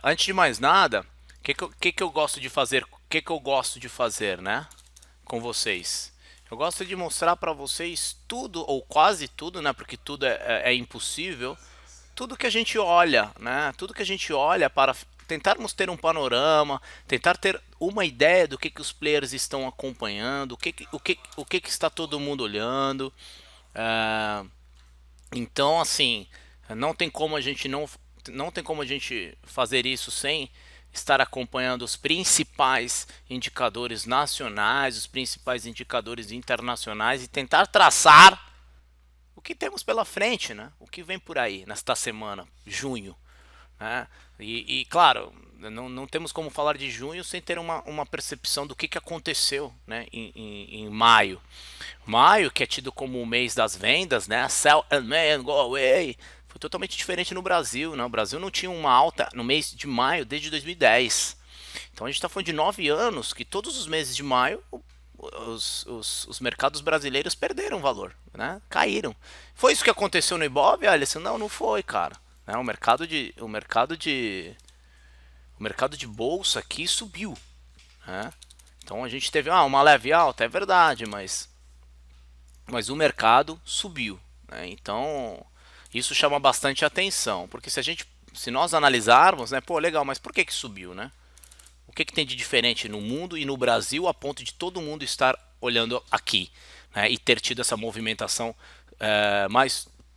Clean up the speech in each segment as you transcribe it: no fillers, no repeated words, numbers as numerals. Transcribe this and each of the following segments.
antes de mais nada, o que que eu gosto de fazer? O que que eu gosto de fazer, né? Com vocês. Eu gosto de mostrar para vocês tudo ou quase tudo, né? Porque tudo é impossível. Tudo que a gente olha, né? Tudo que a gente olha para tentarmos ter um panorama, tentar ter uma ideia do que os players estão acompanhando, o que está todo mundo olhando. Ah, então, assim, não tem como a gente não tem como a gente fazer isso sem estar acompanhando os principais indicadores nacionais, os principais indicadores internacionais e tentar traçar o que temos pela frente, né? O que vem por aí nesta semana, junho, né? Claro, não temos como falar de junho sem ter uma percepção do que aconteceu, né, em maio. Maio, que é tido como o mês das vendas, né? Sell and May and Go Away. Foi totalmente diferente no Brasil, né? O Brasil não tinha uma alta no mês de maio desde 2010. Então a gente está falando de 9 anos que todos os meses de maio os mercados brasileiros perderam valor, né? Caíram. Foi isso que aconteceu no Ibov, Alisson? Não, não foi, cara. Né? O mercado de bolsa aqui subiu, né? Então a gente teve uma leve alta, é verdade, mas o mercado subiu, né? Então isso chama bastante atenção, porque se nós analisarmos, né, pô, legal, mas por que subiu, né? O que tem de diferente no mundo e no Brasil a ponto de todo mundo estar olhando aqui, né, e ter tido essa movimentação,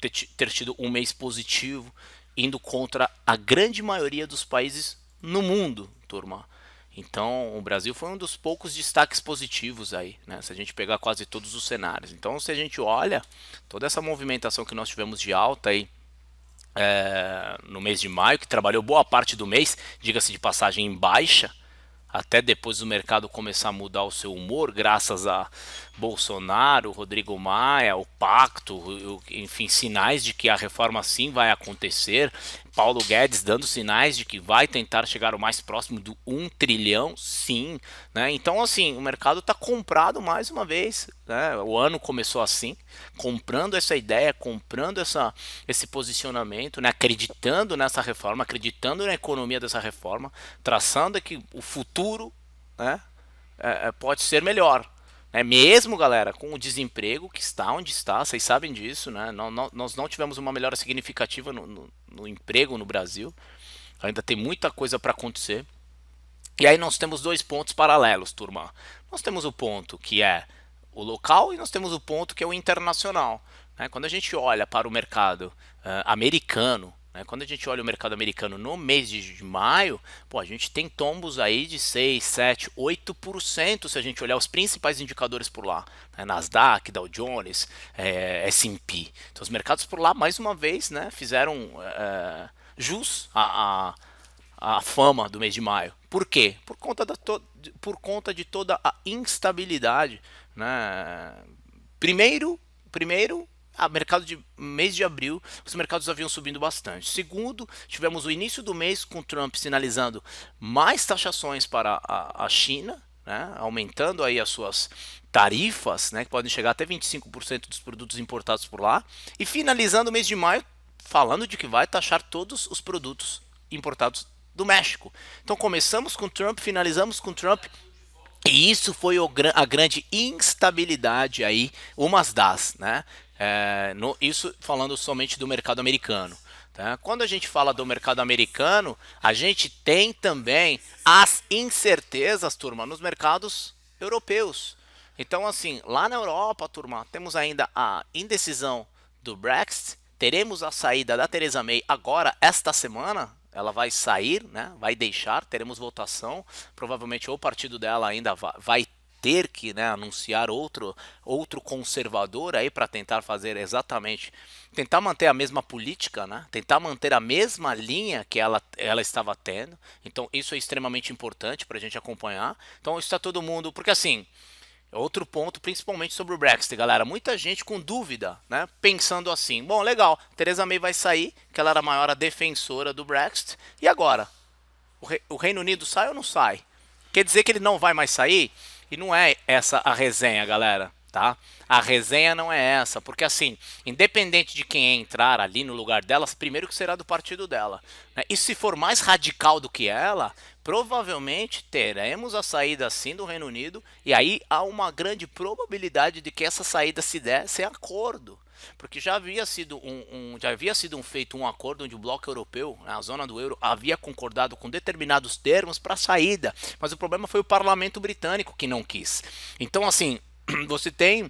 ter tido um mês positivo, indo contra a grande maioria dos países no mundo, turma. Então, o Brasil foi um dos poucos destaques positivos aí, né? Se a gente pegar quase todos os cenários. Então, se a gente olha toda essa movimentação que nós tivemos de alta aí, no mês de maio, que trabalhou boa parte do mês, diga-se de passagem, em baixa, até depois do mercado começar a mudar o seu humor, graças a Bolsonaro, Rodrigo Maia, o pacto, enfim, sinais de que a reforma sim vai acontecer. Paulo Guedes dando sinais de que vai tentar chegar o mais próximo do 1 trilhão, sim, né? Então, assim, o mercado está comprado mais uma vez, né? O ano começou assim, comprando essa ideia, comprando esse posicionamento, né? Acreditando nessa reforma, acreditando na economia dessa reforma, traçando que o futuro, né, pode ser melhor. Mesmo, galera, com o desemprego que está onde está, vocês sabem disso, né? Nós não tivemos uma melhora significativa no emprego no Brasil. Ainda tem muita coisa para acontecer. E aí nós temos dois pontos paralelos, turma. Nós temos o ponto que é o local e nós temos o ponto que é o internacional. Né? Quando a gente olha para o mercado americano, né? Quando a gente olha o mercado americano no mês de maio, pô, a gente tem tombos aí de 6, 7, 8% se a gente olhar os principais indicadores por lá. Né? Nasdaq, Dow Jones, S&P. Então os mercados por lá, mais uma vez, né, fizeram jus a fama do mês de maio. Por quê? Por conta de toda a instabilidade, né? Primeiro, mercado de mês de abril, os mercados haviam subindo bastante. Segundo, tivemos o início do mês com Trump sinalizando mais taxações para a China, né, aumentando aí as suas tarifas, né, que podem chegar até 25% dos produtos importados por lá, e finalizando o mês de maio falando de que vai taxar todos os produtos importados do México. Então começamos com Trump, finalizamos com Trump, e isso foi a grande instabilidade aí, umas das, né? Isso falando somente do mercado americano. Tá? Quando a gente fala do mercado americano, a gente tem também as incertezas, turma, nos mercados europeus. Então, assim, lá na Europa, turma, temos ainda a indecisão do Brexit, teremos a saída da Theresa May agora, esta semana, ela vai sair, né? Vai deixar, teremos votação. Provavelmente o partido dela ainda vai ter que, né, anunciar outro conservador aí para tentar fazer exatamente, tentar manter a mesma política, né? Tentar manter a mesma linha que ela estava tendo. Então isso é extremamente importante para a gente acompanhar. Então está todo mundo, porque assim, outro ponto, principalmente sobre o Brexit, galera. Muita gente com dúvida, né? Pensando assim: bom, legal, Theresa May vai sair, que ela era a maior defensora do Brexit, e agora? O Reino Unido sai ou não sai? Quer dizer que ele não vai mais sair? E não é essa a resenha, galera. tá? A resenha não é essa, porque assim, independente de quem entrar ali no lugar delas, primeiro que será do partido dela, né? E se for mais radical do que ela, provavelmente teremos a saída sim do Reino Unido, e aí há uma grande probabilidade de que essa saída se dê sem acordo. Porque já havia sido feito um acordo onde o bloco europeu, né, a zona do euro, havia concordado com determinados termos para a saída, mas o problema foi o parlamento britânico que não quis. Então, assim, você tem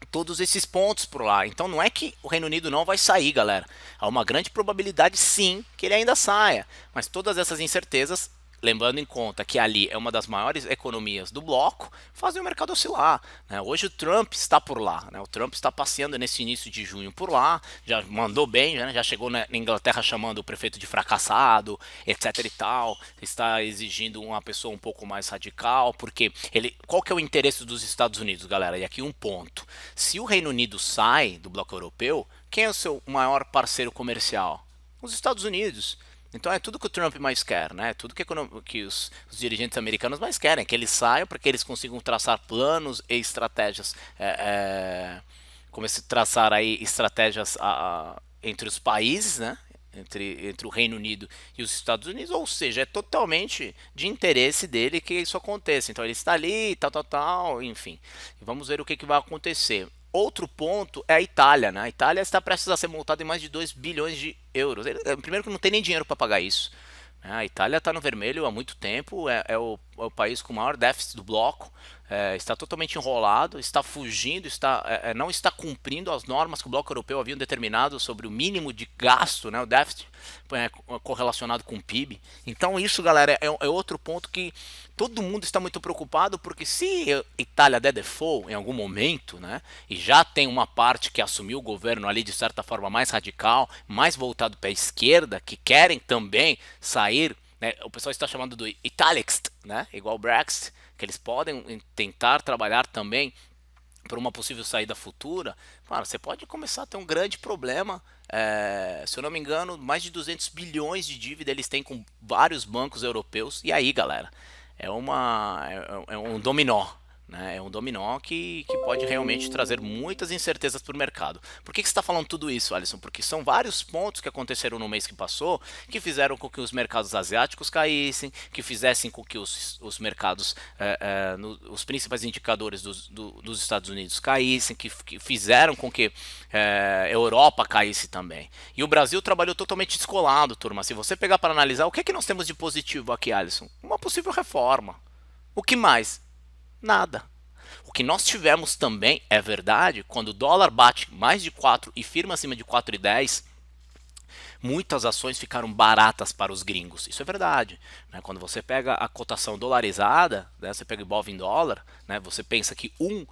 todos esses pontos por lá. Então não é que o Reino Unido não vai sair, galera. Há uma grande probabilidade sim que ele ainda saia. Mas todas essas incertezas, lembrando em conta que ali é uma das maiores economias do bloco, fazem o mercado oscilar, né? Hoje o Trump está por lá, né? O Trump está passeando nesse início de junho por lá, já mandou bem, né? Já chegou na Inglaterra chamando o prefeito de fracassado, etc e tal, está exigindo uma pessoa um pouco mais radical, porque qual que é o interesse dos Estados Unidos, galera? E aqui um ponto, se o Reino Unido sai do bloco europeu, quem é o seu maior parceiro comercial? Os Estados Unidos. Então é tudo que o Trump mais quer, né? Tudo que os dirigentes americanos mais querem, que eles saiam para que eles consigam traçar planos e estratégias, como se traçar aí estratégias entre os países, né? Entre o Reino Unido e os Estados Unidos, ou seja, é totalmente de interesse dele que isso aconteça. Então ele está ali, tal, enfim. Vamos ver o que vai acontecer. Outro ponto é a Itália, né? A Itália está prestes a ser multada em mais de 2 bilhões de euros. Primeiro que não tem nem dinheiro para pagar isso. A Itália está no vermelho há muito tempo, é o país com o maior déficit do bloco, está totalmente enrolado, está fugindo, não está cumprindo as normas que o bloco europeu havia determinado sobre o mínimo de gasto, né, o déficit correlacionado com o PIB. Então isso, galera, é outro ponto que todo mundo está muito preocupado, porque se a Itália der default em algum momento, né, e já tem uma parte que assumiu o governo ali de certa forma mais radical, mais voltado para a esquerda, que querem também sair, né, o pessoal está chamando do Italexit, né, igual o Brexit, que eles podem tentar trabalhar também por uma possível saída futura, cara, você pode começar a ter um grande problema. Se eu não me engano, mais de 200 bilhões de dívida eles têm com vários bancos europeus. E aí, galera, é um dominó. Né? É um dominó que pode realmente trazer muitas incertezas para o mercado. Por que você está falando tudo isso, Alisson? Porque são vários pontos que aconteceram no mês que passou que fizeram com que os mercados asiáticos caíssem, que fizessem com que os mercados, os principais indicadores dos Estados Unidos caíssem, que fizeram com que a Europa caísse também. E o Brasil trabalhou totalmente descolado, turma. Se você pegar para analisar, o que é que nós temos de positivo aqui, Alisson? Uma possível reforma. O que mais? Nada. O que nós tivemos também, é verdade, quando o dólar bate mais de 4 e firma acima de 4,10, muitas ações ficaram baratas para os gringos. Isso é verdade. Né? Quando você pega a cotação dolarizada, né, você pega o Ibov em dólar, né, você pensa que $1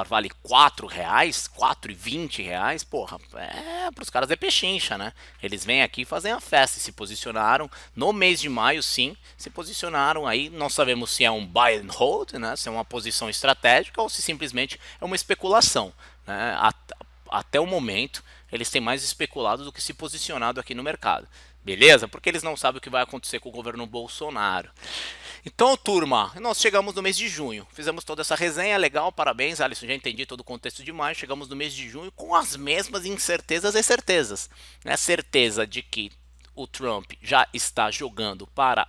vale R$4, R$4,20, porra, para os caras é pechincha, né? Eles vêm aqui e fazem a festa e se posicionaram no mês de maio, sim, se posicionaram aí, não sabemos se é um buy and hold, né? Se é uma posição estratégica ou se simplesmente é uma especulação, né? Até o momento, eles têm mais especulado do que se posicionado aqui no mercado. Beleza? Porque eles não sabem o que vai acontecer com o governo Bolsonaro. Então, turma, nós chegamos no mês de junho. Fizemos toda essa resenha, legal, parabéns, Alisson, já entendi todo o contexto de maio. Chegamos no mês de junho com as mesmas incertezas e certezas. Né? Certeza de que o Trump já está jogando para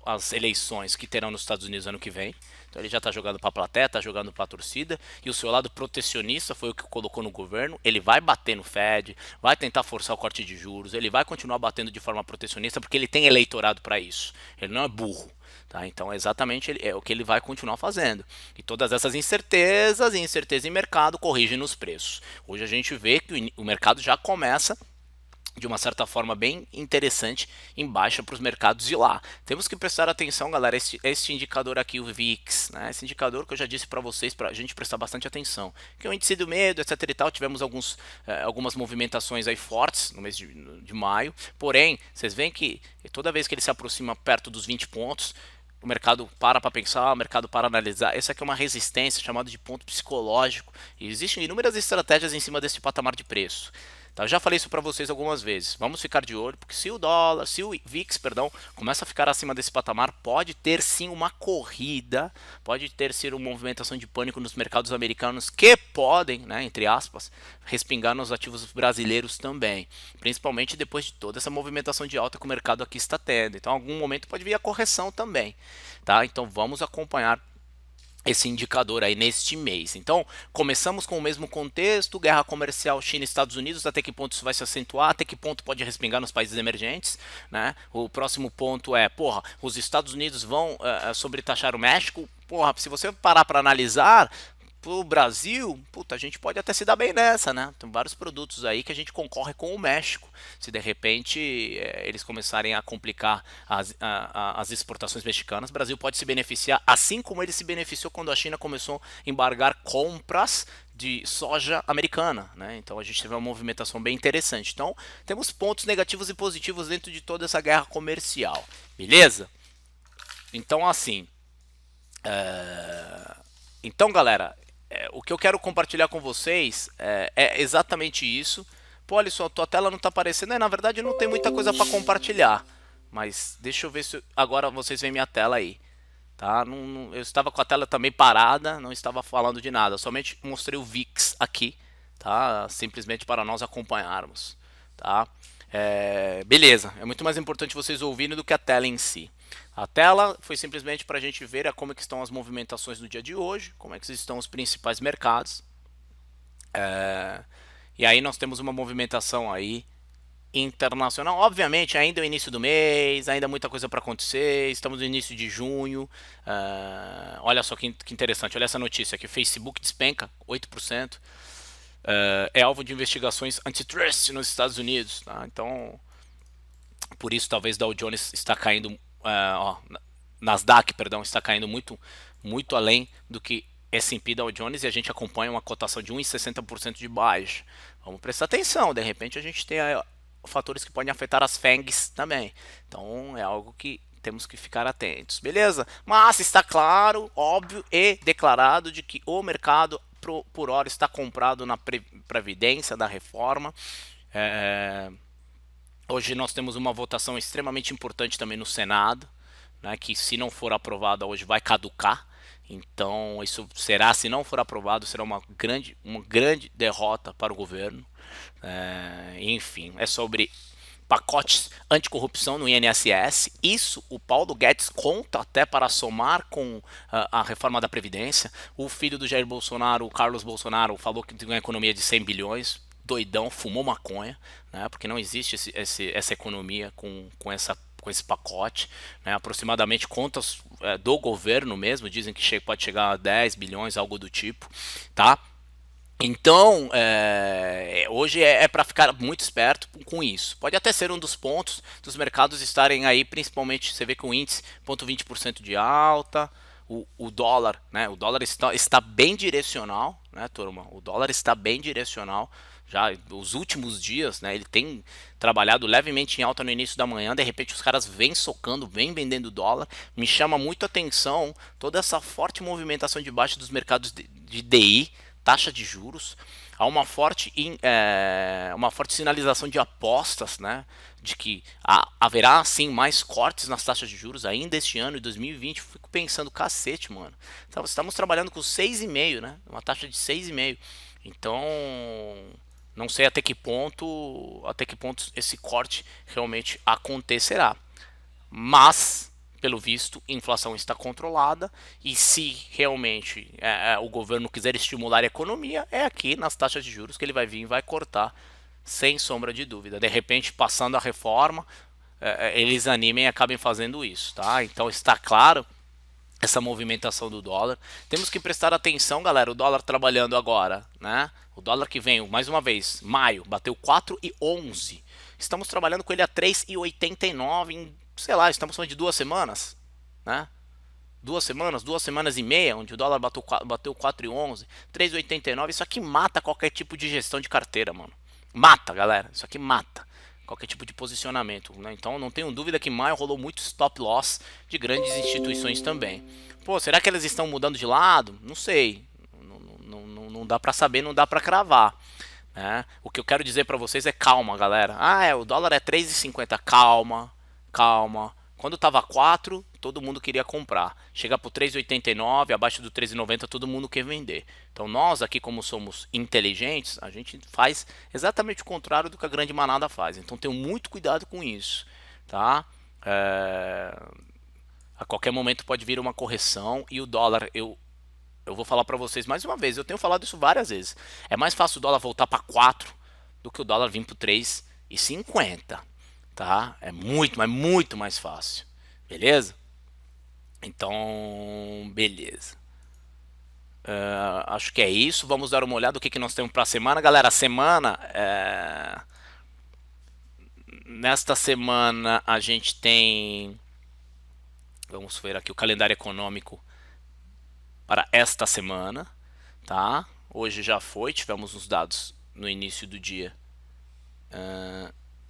as eleições que terão nos Estados Unidos ano que vem. Então ele já está jogando para a plateia, está jogando para a torcida. E o seu lado protecionista foi o que colocou no governo. Ele vai bater no Fed, vai tentar forçar o corte de juros, ele vai continuar batendo de forma protecionista porque ele tem eleitorado para isso. Ele não é burro. Tá? Então, exatamente é o que ele vai continuar fazendo. E todas essas incertezas e incerteza em mercado corrigem nos preços. Hoje a gente vê que o mercado já começa de uma certa forma bem interessante em baixa para os mercados de lá. Temos que prestar atenção, galera, este indicador aqui, o VIX, né? Esse indicador que eu já disse para vocês, para a gente prestar bastante atenção, que é o índice do medo, etc e tal. Tivemos algumas movimentações aí fortes no mês de maio, porém, vocês veem que toda vez que ele se aproxima perto dos 20 pontos, o mercado para pensar, o mercado para analisar. Essa aqui é uma resistência chamada de ponto psicológico. E existem inúmeras estratégias em cima desse patamar de preço. Tá? Eu já falei isso para vocês algumas vezes. Vamos ficar de olho, porque se o dólar, se o VIX, perdão, começa a ficar acima desse patamar, pode ter sim uma corrida, pode ter sim uma movimentação de pânico nos mercados americanos que podem, né, entre aspas, respingar nos ativos brasileiros também, principalmente depois de toda essa movimentação de alta que o mercado aqui está tendo. Então, em algum momento pode vir a correção também, tá? Então, vamos acompanhar esse indicador aí neste mês. Então, começamos com o mesmo contexto, guerra comercial China e Estados Unidos, até que ponto isso vai se acentuar, até que ponto pode respingar nos países emergentes, né? O próximo ponto é, porra, os Estados Unidos vão sobretaxar o México. Porra, se você parar para analisar, pro Brasil, puta, a gente pode até se dar bem nessa, né? Tem vários produtos aí que a gente concorre com o México. Se de repente eles começarem a complicar as exportações mexicanas, o Brasil pode se beneficiar, assim como ele se beneficiou quando a China começou a embargar compras de soja americana, né? Então a gente teve uma movimentação bem interessante. Então temos pontos negativos e positivos dentro de toda essa guerra comercial, beleza? Então assim, então galera, o que eu quero compartilhar com vocês é exatamente isso. Pô, Alisson, a tua tela não está aparecendo. Na verdade, não tem muita coisa para compartilhar. Mas deixa eu ver se agora vocês veem minha tela aí. Tá? Eu estava com a tela também parada, não estava falando de nada. Somente mostrei o VIX aqui, tá? Simplesmente para nós acompanharmos. Tá? Beleza, é muito mais importante vocês ouvirem do que a tela em si. A tela foi simplesmente para a gente ver como é que estão as movimentações do dia de hoje, como é que estão os principais mercados. E aí nós temos uma movimentação aí internacional. Obviamente, ainda é o início do mês, ainda há muita coisa para acontecer. Estamos no início de junho. Olha só que interessante, olha essa notícia aqui. Facebook despenca 8%. É alvo de investigações antitrust nos Estados Unidos. Tá? Então, por isso talvez Dow Jones está caindo, Nasdaq, perdão, está caindo muito além do que S&P Dow Jones, e a gente acompanha uma cotação de 1,60% de baixa. Vamos prestar atenção, de repente a gente tem fatores que podem afetar as FANGs também. Então é algo que temos que ficar atentos, beleza? Mas está claro, óbvio e declarado de que o mercado por hora está comprado na previdência da reforma. Hoje nós temos uma votação extremamente importante também no Senado, né, que se não for aprovada hoje vai caducar. Então isso será, se não for aprovado, será uma grande derrota para o governo. Enfim, é sobre pacotes anticorrupção no INSS. Isso o Paulo Guedes conta até para somar com a reforma da Previdência. O filho do Jair Bolsonaro, o Carlos Bolsonaro, falou que tem uma economia de 100 bilhões. Doidão, fumou maconha, né? Porque não existe essa economia com esse pacote, né? Aproximadamente contas do governo mesmo dizem que pode chegar a 10 bilhões, algo do tipo, tá? Então, hoje é para ficar muito esperto com isso. Pode até ser um dos pontos dos mercados estarem aí, principalmente, você vê que o índice 0,20% de alta, o dólar, né? O dólar está bem direcional, né, turma? O dólar está bem direcional. Já os últimos dias, né, ele tem trabalhado levemente em alta no início da manhã, de repente os caras vêm socando, vêm vendendo dólar. Me chama muito a atenção toda essa forte movimentação de baixa dos mercados de DI, taxa de juros. Há uma forte sinalização de apostas, né, de que haverá sim mais cortes nas taxas de juros ainda este ano, em 2020. Fico pensando, cacete, mano. Então, estamos trabalhando com 6,5, né, uma taxa de 6,5. Então, não sei até que ponto esse corte realmente acontecerá. Mas, pelo visto, a inflação está controlada, e se realmente o governo quiser estimular a economia, é aqui nas taxas de juros que ele vai vir e vai cortar, sem sombra de dúvida. De repente, passando a reforma, eles animem e acabem fazendo isso, tá? Então está claro essa movimentação do dólar. Temos que prestar atenção, galera, o dólar trabalhando agora, né? O dólar que vem, mais uma vez, maio, bateu 4,11. Estamos trabalhando com ele a 3,89 em, sei lá, estamos falando de 2 semanas, né? 2 semanas e meia, onde o dólar bateu 4,11, 3,89. Isso aqui mata qualquer tipo de gestão de carteira, mano. Mata, galera. Isso aqui mata qualquer tipo de posicionamento, né? Então não tenho dúvida que maio rolou muito stop loss de grandes instituições também. Pô, será que elas estão mudando de lado? Não sei. Não dá para saber, não dá para cravar. né? O que eu quero dizer para vocês é calma, galera. Ah, o dólar é 3,50. Calma, calma. Quando tava 4, todo mundo queria comprar. Chega pro 3,89, abaixo do 3,90, todo mundo quer vender. Então nós aqui, como somos inteligentes, a gente faz exatamente o contrário do que a grande manada faz. Então tenham muito cuidado com isso, tá? A qualquer momento pode vir uma correção e o dólar, eu vou falar para vocês mais uma vez, eu tenho falado isso várias vezes. É mais fácil o dólar voltar para 4 do que o dólar vir para 3,50, tá? É muito, mas muito mais fácil. Beleza? Então, beleza. Acho que é isso. Vamos dar uma olhada no que nós temos para a semana. Galera, a semana. Nesta semana a gente tem. Vamos ver aqui o calendário econômico para esta semana, tá? Hoje já foi, tivemos os dados no início do dia.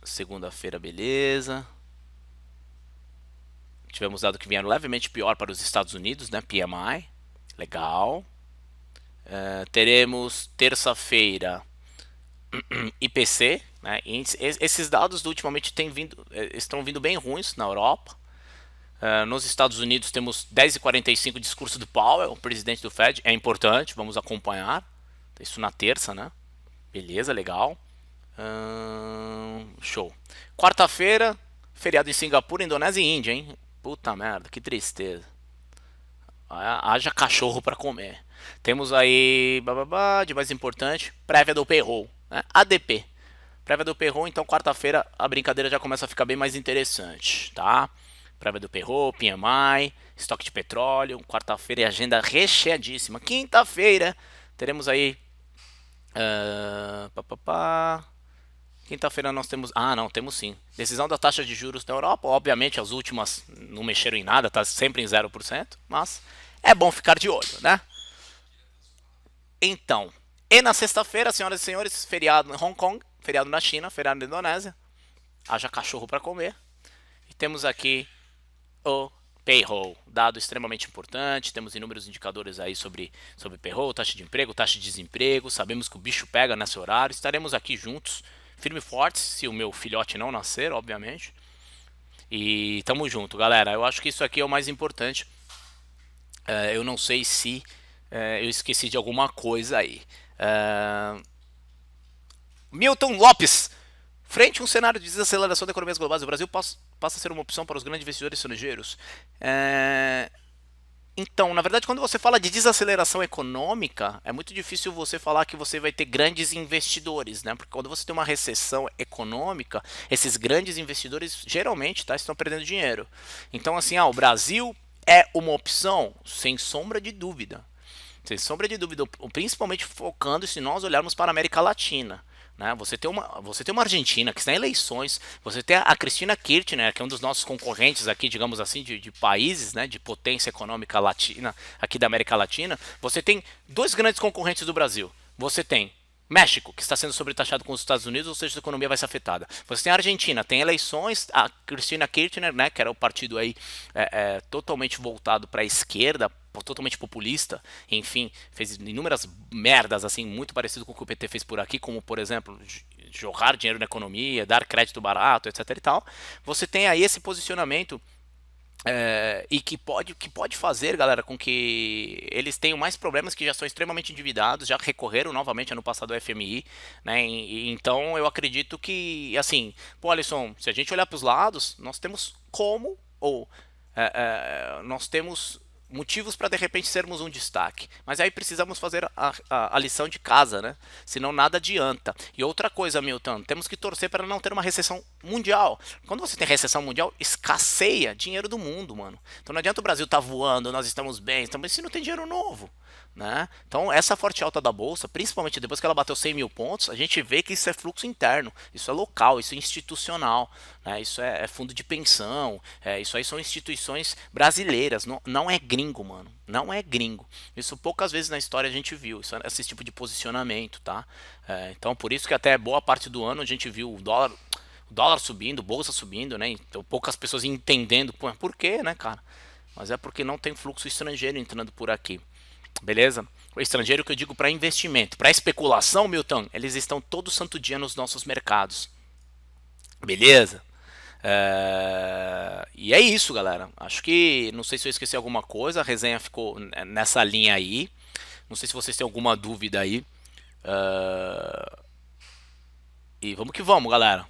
Segunda-feira, beleza. Tivemos dados que vieram levemente pior para os Estados Unidos, né? PMI, legal. Teremos terça-feira IPC, né? Esses dados ultimamente estão vindo bem ruins na Europa. Nos Estados Unidos temos 10h45 discurso do Powell, o presidente do Fed. É importante, vamos acompanhar. Isso na terça, né? Beleza, legal. Show. Quarta-feira, feriado em Singapura, Indonésia e Índia, hein? Puta merda, que tristeza. Haja cachorro para comer. Temos aí, de mais importante, prévia do payroll, né? ADP. Prévia do payroll, então quarta-feira a brincadeira já começa a ficar bem mais interessante, tá? Prévia do payroll, PMI, estoque de petróleo. Quarta-feira é agenda recheadíssima. Quinta-feira teremos aí. Pá, pá, pá. Quinta-feira nós temos. Ah, não, temos sim. Decisão da taxa de juros na Europa. Obviamente as últimas não mexeram em nada, tá sempre em 0%. Mas é bom ficar de olho, né? Então, e na sexta-feira, senhoras e senhores, feriado em Hong Kong, feriado na China, feriado na Indonésia. Haja cachorro para comer. E temos aqui o payroll, dado extremamente importante. Temos inúmeros indicadores aí sobre payroll, taxa de emprego, taxa de desemprego. Sabemos que o bicho pega nesse horário. Estaremos aqui juntos, firme e fortes, se o meu filhote não nascer, obviamente. E tamo junto, galera. Eu acho que isso aqui é o mais importante. Eu não sei se eu esqueci de alguma coisa aí. Milton Lopes. Frente a um cenário de desaceleração da economia global, o Brasil passa a ser uma opção para os grandes investidores estrangeiros. Então, na verdade, quando você fala de desaceleração econômica, é muito difícil você falar que você vai ter grandes investidores, né? Porque quando você tem uma recessão econômica, esses grandes investidores geralmente estão perdendo dinheiro. Então, assim, o Brasil é uma opção, sem sombra de dúvida. Sem sombra de dúvida, principalmente focando se nós olharmos para a América Latina. Né? Você tem uma Argentina que está em eleições, você tem a Cristina Kirchner, que é um dos nossos concorrentes aqui, digamos assim, de países, né, de potência econômica latina, aqui da América Latina. Você tem dois grandes concorrentes do Brasil. Você tem México, que está sendo sobretaxado com os Estados Unidos, ou seja, a economia vai ser afetada. Você tem a Argentina, tem eleições, a Cristina Kirchner, né, que era o partido aí totalmente voltado para a esquerda, totalmente populista, enfim, fez inúmeras merdas assim, muito parecido com o que o PT fez por aqui, como por exemplo, jorrar dinheiro na economia, dar crédito barato, etc e tal. Você tem aí esse posicionamento e que pode fazer, galera, com que eles tenham mais problemas, que já são extremamente endividados, já recorreram novamente ano passado ao FMI, né? Então eu acredito que, assim, pô, Alisson, se a gente olhar para os lados, nós temos como, ou nós temos motivos para de repente sermos um destaque. Mas aí precisamos fazer a lição de casa, né? Senão nada adianta. E outra coisa, Milton, temos que torcer para não ter uma recessão mundial. Quando você tem recessão mundial, escasseia dinheiro do mundo, mano. Então não adianta o Brasil estar voando, nós estamos bem, se não tem dinheiro novo. Né? Então essa forte alta da bolsa, principalmente depois que ela bateu 100 mil pontos, a gente vê que isso é fluxo interno, isso é local, isso é institucional, né? Isso é fundo de pensão, isso aí são instituições brasileiras, não é gringo, mano, não é gringo. Isso poucas vezes na história a gente viu, esse tipo de posicionamento, tá? Então por isso que até boa parte do ano a gente viu o dólar subindo, bolsa subindo, né? Então poucas pessoas entendendo por quê, né, cara? Mas é porque não tem fluxo estrangeiro entrando por aqui. Beleza? O estrangeiro que eu digo para investimento, para especulação, Milton, eles estão todo santo dia nos nossos mercados. Beleza? E é isso, galera. Acho que não sei se eu esqueci alguma coisa. A resenha ficou nessa linha aí. Não sei se vocês têm alguma dúvida aí. E vamos que vamos, galera.